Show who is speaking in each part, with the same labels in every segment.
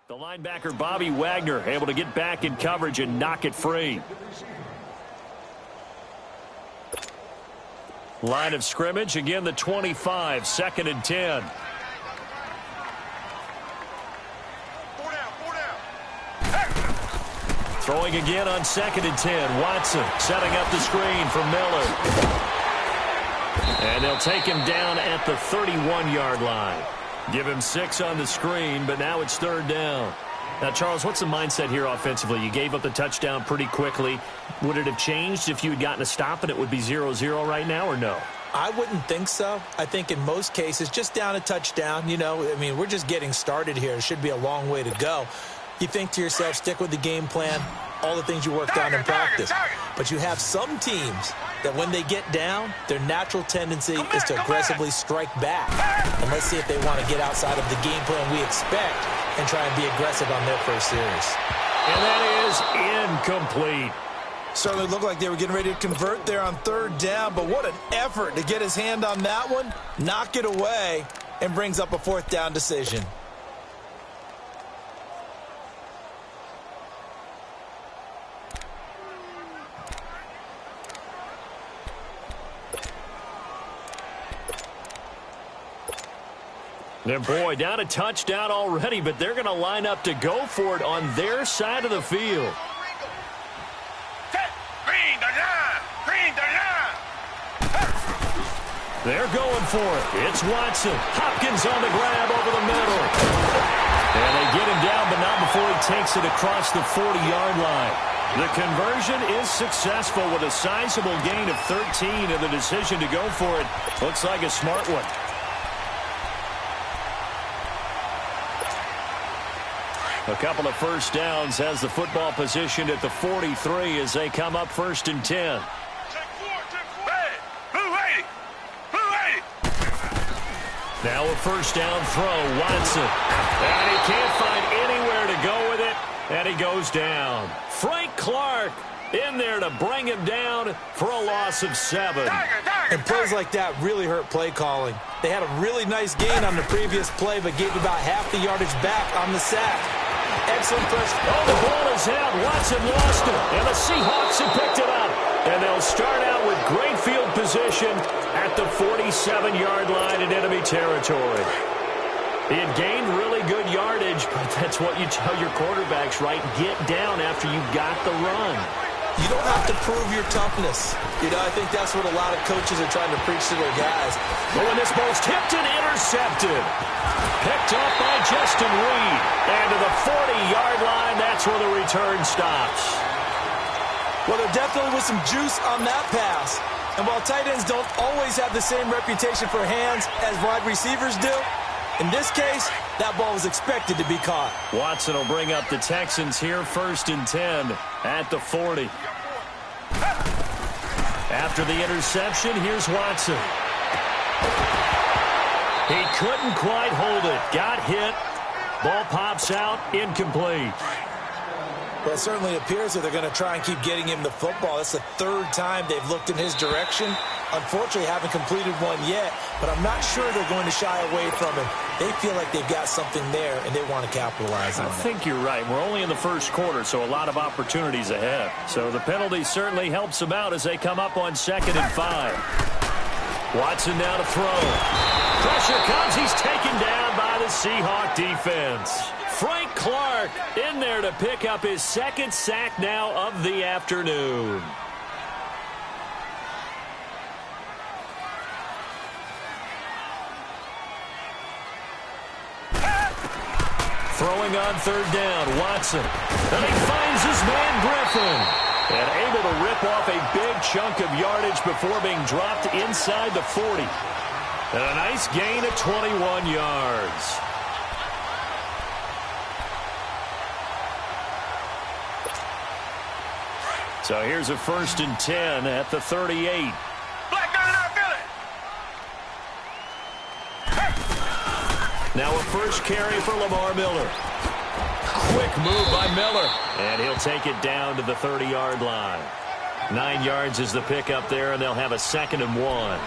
Speaker 1: The linebacker, Bobby Wagner, able to get back in coverage and knock it free. Line of scrimmage, again the 25, 2nd and 10. Throwing again on 2nd and 10. Watson setting up the screen for Miller. And they'll take him down at the 31-yard line. Give him 6 on the screen, but now it's 3rd down. Now, Charles, what's the mindset here offensively? You gave up the touchdown pretty quickly. Would it have changed if you had gotten a stop and it would be 0-0 right now, or no?
Speaker 2: I wouldn't think so. I think in most cases, just down a touchdown, we're just getting started here. It should be a long way to go. You think to yourself, stick with the game plan, all the things you worked on in practice. But you have some teams that when they get down, their natural tendency is to aggressively strike back. And let's see if they want to get outside of the game plan we expect and try and be aggressive on their first series.
Speaker 1: And that is incomplete.
Speaker 3: Certainly looked like they were getting ready to convert there on 3rd down, but what an effort to get his hand on that one, knock it away, and brings up a 4th down decision.
Speaker 1: And boy, down a touchdown already, but they're going to line up to go for it on their side of the field. They're going for it. It's Watson. Hopkins on the grab over the middle. And they get him down, but not before he takes it across the 40-yard line. The conversion is successful with a sizable gain of 13, and the decision to go for it looks like a smart one. A couple of first downs has the football positioned at the 43 as they come up 1st and 10. Now a first down throw, Watson. And he can't find anywhere to go with it, and he goes down. Frank Clark in there to bring him down for a loss of 7.
Speaker 2: And plays like that really hurt play calling. They had a really nice gain on the previous play, but gave about half the yardage back on the sack. Excellent pressure.
Speaker 1: Oh, the ball is out. Watson lost it, and the Seahawks have picked it up. And they'll start out with great field position at the 47-yard line in enemy territory. He had gained really good yardage, but that's what you tell your quarterbacks, right? Get down after you got the run.
Speaker 2: You don't have to prove your toughness. I think that's what a lot of coaches are trying to preach to their guys.
Speaker 1: But when this ball's tipped and intercepted. Picked up by Justin Reed. And to the 40-yard line, that's where the return stops.
Speaker 3: Well, there definitely was some juice on that pass. And while tight ends don't always have the same reputation for hands as wide receivers do, in this case, that ball was expected to be caught.
Speaker 1: Watson will bring up the Texans here 1st and 10 at the 40. After the interception, here's Watson. He couldn't quite hold it. Got hit. Ball pops out. Incomplete.
Speaker 3: Well, it certainly appears that they're going to try and keep getting him the football. It's the 3rd time they've looked in his direction. Unfortunately, haven't completed one yet, but I'm not sure they're going to shy away from him. They feel like they've got something there, and they want to capitalize on it.
Speaker 1: I think you're right. We're only in the first quarter, so a lot of opportunities ahead. So the penalty certainly helps them out as they come up on 2nd and 5. Watson now to throw. Pressure comes. He's taken down by the Seahawk defense. Frank Clark in there to pick up his 2nd sack now of the afternoon. Throwing on 3rd down, Watson. And he finds his man Griffin. And able to rip off a big chunk of yardage before being dropped inside the 40. And a nice gain of 21 yards. So here's a 1st and 10 at the 38. Now a first carry for Lamar Miller. Quick move by Miller. And he'll take it down to the 30-yard line. 9 yards is the pickup there, and they'll have a 2nd and 1.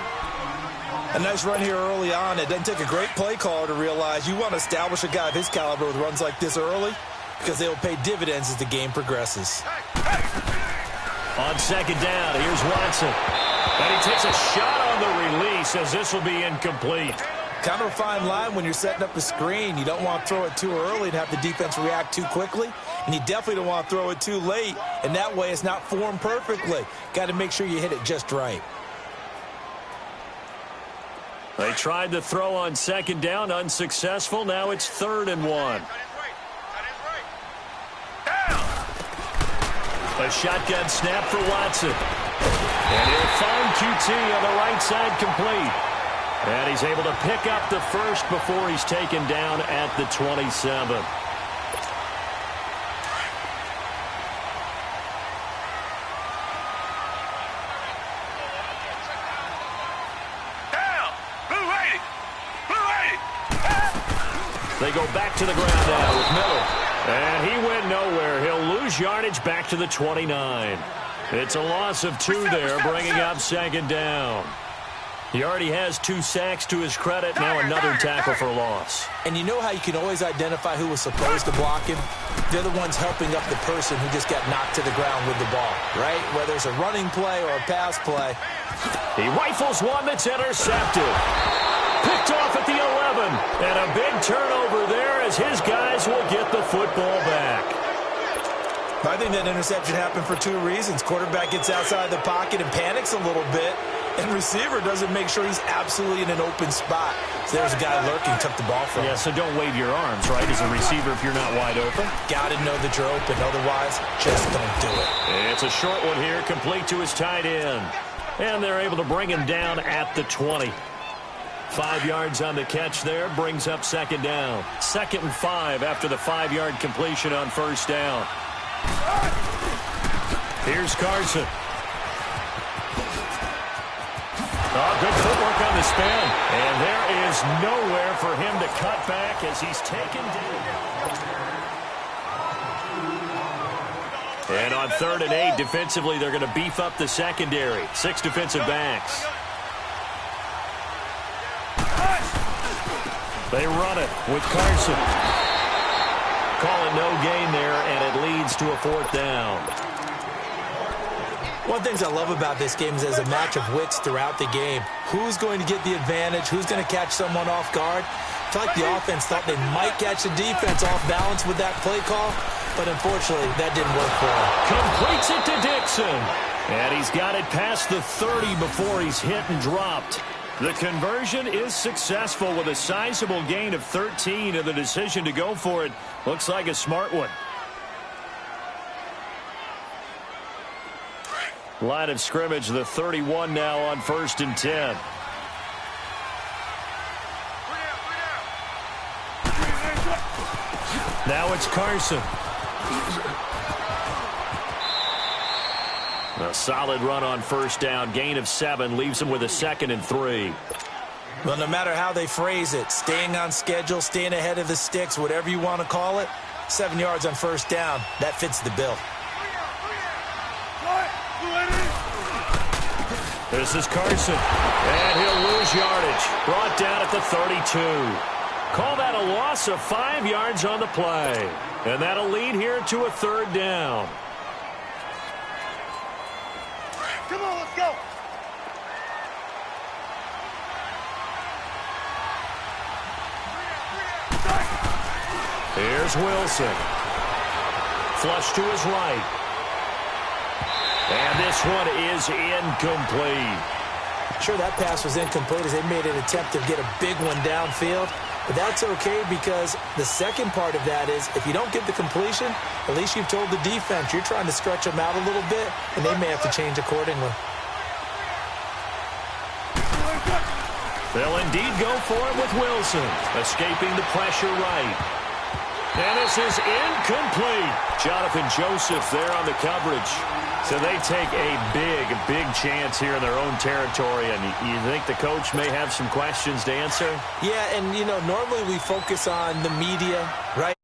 Speaker 3: A nice run here early on. It doesn't take a great play caller to realize you want to establish a guy of his caliber with runs like this early because they will pay dividends as the game progresses.
Speaker 1: On second down, here's Watson. And he takes a shot on the release as this will be incomplete.
Speaker 3: Kind of a fine line when you're setting up a screen. You don't want to throw it too early and have the defense react too quickly. And you definitely don't want to throw it too late. And that way it's not formed perfectly. Got to make sure you hit it just right.
Speaker 1: They tried to throw on second down, unsuccessful. Now it's 3rd and 1. A shotgun snap for Watson. And he'll find QT on the right side complete. And he's able to pick up the first before he's taken down at the 27. They go back to the ground now with Miller. And he went nowhere. He'll lose yardage back to the 29. It's a loss of 2 there, bringing up second down. He already has 2 sacks to his credit. Now another tackle for loss.
Speaker 2: And you know how you can always identify who was supposed to block him? They're the ones helping up the person who just got knocked to the ground with the ball, right? Whether it's a running play or a pass play.
Speaker 1: He rifles one that's intercepted. Picked off at the 11. And a big turnover there as his guys will get the football back.
Speaker 3: I think that interception happened for 2 reasons. Quarterback gets outside the pocket and panics a little bit. And receiver doesn't make sure he's absolutely in an open spot. So there's a guy lurking, took the ball from him.
Speaker 1: Yeah, so don't wave your arms, right, as a receiver if you're not wide open.
Speaker 3: Got to know that you're open. Otherwise, just don't do it.
Speaker 1: It's a short one here, complete to his tight end. And they're able to bring him down at the 20. 5 yards on the catch there, brings up second down. 2nd and 5 after the 5-yard completion on first down. Here's Carson. Oh, good footwork on the spin. And there is nowhere for him to cut back as he's taken down. And on 3rd and 8, defensively, they're going to beef up the secondary. 6 defensive backs. They run it with Carson. Calling no gain there, and it leads to a 4th down.
Speaker 2: One of the things I love about this game is there's a match of wits throughout the game. Who's going to get the advantage? Who's going to catch someone off guard? I feel like the offense thought they might catch the defense off balance with that play call, but unfortunately, that didn't work for him.
Speaker 1: Completes it to Dixon. And he's got it past the 30 before he's hit and dropped. The conversion is successful with a sizable gain of 13, and the decision to go for it looks like a smart one. Line of scrimmage, the 31 now on 1st and 10. Now it's Carson. A solid run on first down. Gain of 7 leaves him with a 2nd and 3.
Speaker 3: Well, no matter how they phrase it, staying on schedule, staying ahead of the sticks, whatever you want to call it, 7 yards on first down, that fits the bill.
Speaker 1: This is Carson, and he'll lose yardage. Brought down at the 32. Call that a loss of 5 yards on the play. And that'll lead here to a 3rd down.
Speaker 4: Come on, let's go.
Speaker 1: Here's Wilson. Flush to his right. And this one is incomplete.
Speaker 2: Sure, that pass was incomplete as they made an attempt to get a big one downfield. But that's okay because the second part of that is if you don't get the completion, at least you've told the defense you're trying to stretch them out a little bit, and they may have to change accordingly.
Speaker 1: They'll indeed go for it with Wilson, escaping the pressure right. And this is incomplete. Jonathan Joseph there on the coverage. So they take a big chance here in their own territory, and you think the coach may have some questions to answer?
Speaker 2: Yeah, and, you know, normally we focus on the media, right?